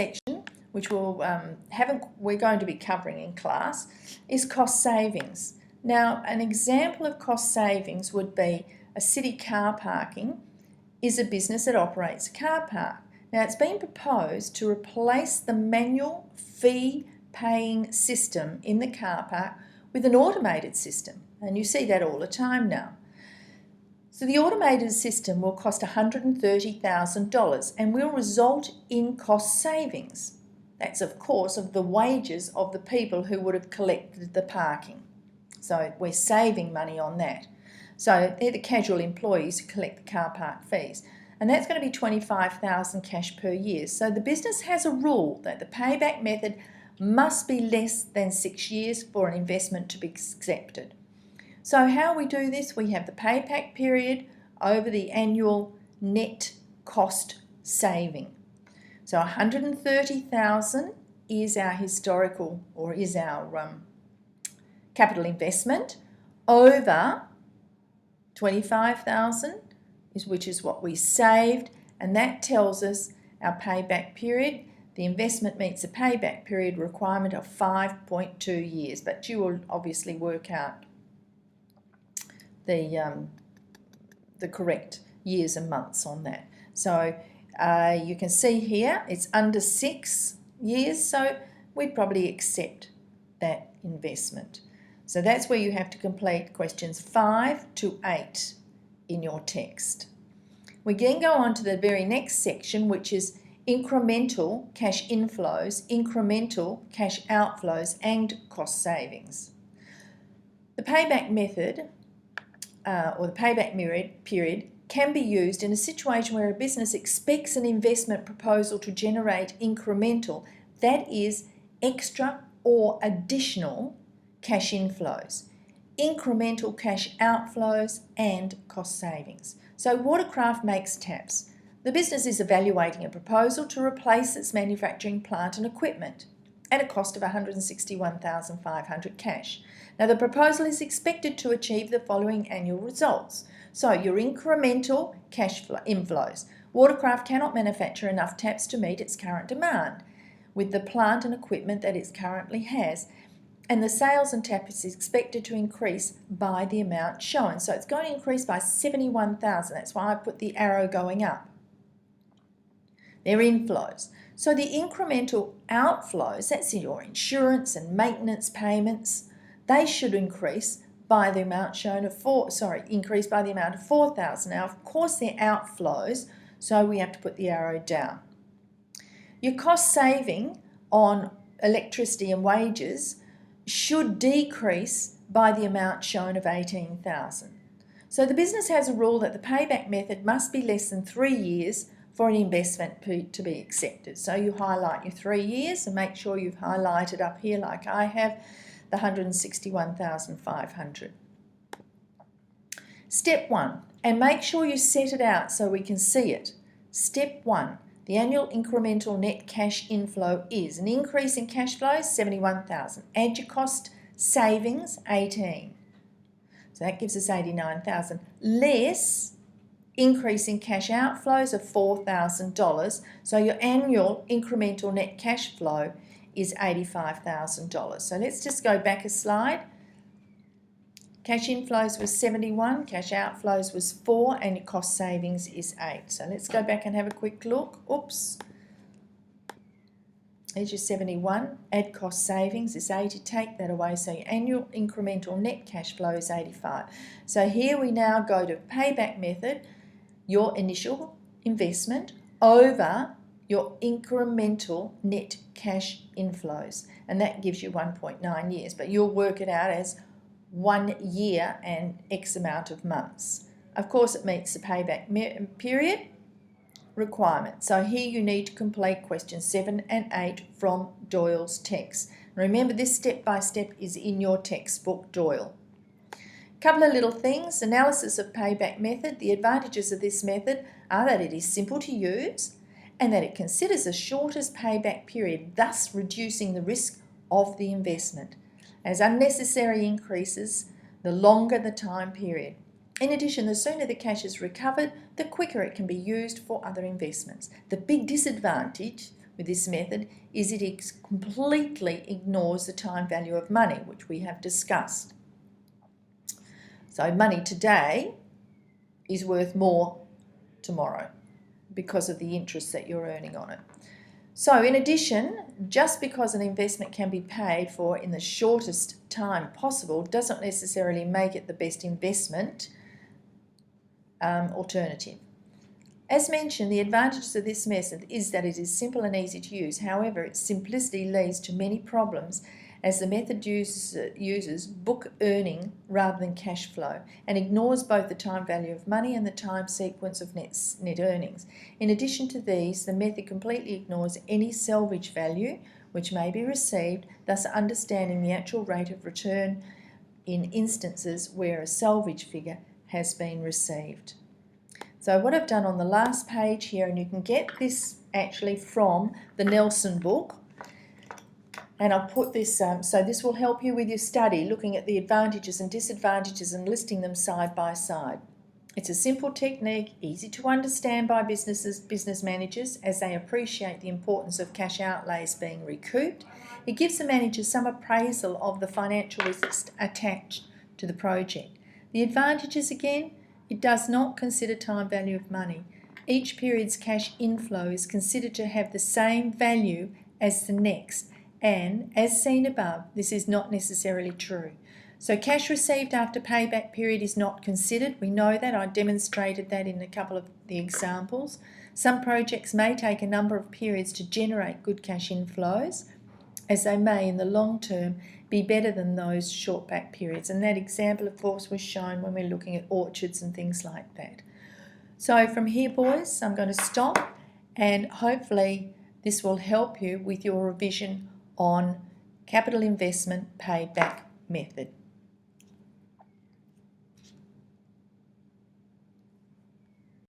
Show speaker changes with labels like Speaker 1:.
Speaker 1: section, which we're going to be covering in class, is cost savings. Now, an example of cost savings would be a city car parking is a business that operates a car park. Now, it's been proposed to replace the manual fee-paying system in the car park with an automated system, and you see that all the time now. So the automated system will cost $130,000 and will result in cost savings. That's, of course, of the wages of the people who would have collected the parking. So we're saving money on that. So they're the casual employees who collect the car park fees. And that's going to be $25,000 cash per year. So the business has a rule that the payback method must be less than 6 years for an investment to be accepted. So how we do this, we have the payback period over the annual net cost saving. So $130,000 is our historical, or is our capital investment, over $25,000, which is what we saved, and that tells us our payback period. The investment meets a payback period requirement of 5.2 years, but you will obviously work out the correct years and months on that. So you can see here it's under 6 years, so we'd probably accept that investment. So that's where you have to complete questions 5 to 8 in your text. We then go on to the very next section, which is incremental cash inflows, incremental cash outflows, and cost savings. The payback method or the payback period can be used in a situation where a business expects an investment proposal to generate incremental, that is, extra or additional cash inflows, incremental cash outflows, and cost savings. So Watercraft makes taps. The business is evaluating a proposal to replace its manufacturing plant and equipment at a cost of $161,500 cash. Now, the proposal is expected to achieve the following annual results. So your incremental cash inflows. Watercraft cannot manufacture enough taps to meet its current demand with the plant and equipment that it currently has, and the sales and tap is expected to increase by the amount shown. So it's going to increase by $71,000. That's why I put the arrow going up. Their inflows. So the incremental outflows, that's your insurance and maintenance payments, they should increase by the amount shown of increase by the amount of $4,000. Now, of course, they're outflows, so we have to put the arrow down. Your cost saving on electricity and wages should decrease by the amount shown of $18,000. So the business has a rule that the payback method must be less than 3 years for an investment to be accepted. So you highlight your 3 years and make sure you've highlighted up here, like I have, the $161,500. Step 1, and make sure you set it out so we can see it. Step 1, the annual incremental net cash inflow is an increase in cash flows, $71,000. Add your cost savings, $18,000. So that gives us $89,000. Less increase in cash outflows of $4,000. So your annual incremental net cash flow is $85,000. So let's just go back a slide. Cash inflows was 71, cash outflows was 4, and your cost savings is 8. So let's go back and have a quick look. Oops. There's your 71, add cost savings is 80, take that away. So your annual incremental net cash flow is 85. So here we now go to payback method, your initial investment over your incremental net cash inflows. And that gives you 1.9 years, but you'll work it out as 1 year and X amount of months. Of course, it meets the payback period requirement. So here you need to complete questions 7 and 8 from Doyle's text. Remember, this step-by-step is in your textbook, Doyle. Couple of little things. Analysis of payback method. The advantages of this method are that it is simple to use and that it considers the shortest payback period, thus reducing the risk of the investment. As unnecessary increases, the longer the time period. In addition, the sooner the cash is recovered, the quicker it can be used for other investments. The big disadvantage with this method is it completely ignores the time value of money, which we have discussed. So money today is worth more tomorrow because of the interest that you're earning on it. So in addition, just because an investment can be paid for in the shortest time possible doesn't necessarily make it the best investment alternative. As mentioned, the advantages of this method is that it is simple and easy to use. However, its simplicity leads to many problems as the method uses book earning rather than cash flow and ignores both the time value of money and the time sequence of net earnings. In addition to these, the method completely ignores any salvage value which may be received, thus understanding the actual rate of return in instances where a salvage figure has been received. So what I've done on the last page here, and you can get this actually from the Nelson book, and I'll put this, so this will help you with your study, looking at the advantages and disadvantages and listing them side by side. It's a simple technique, easy to understand by business managers as they appreciate the importance of cash outlays being recouped. It gives the manager some appraisal of the financial risk attached to the project. The advantages again, it does not consider time value of money. Each period's cash inflow is considered to have the same value as the next, and as seen above, this is not necessarily true. So cash received after payback period is not considered. We know that. I demonstrated that in a couple of the examples. Some projects may take a number of periods to generate good cash inflows, as they may in the long term be better than those short back periods. And that example, of course, was shown when we're looking at orchards and things like that. So from here, boys, I'm going to stop, and hopefully this will help you with your revision on capital investment payback method.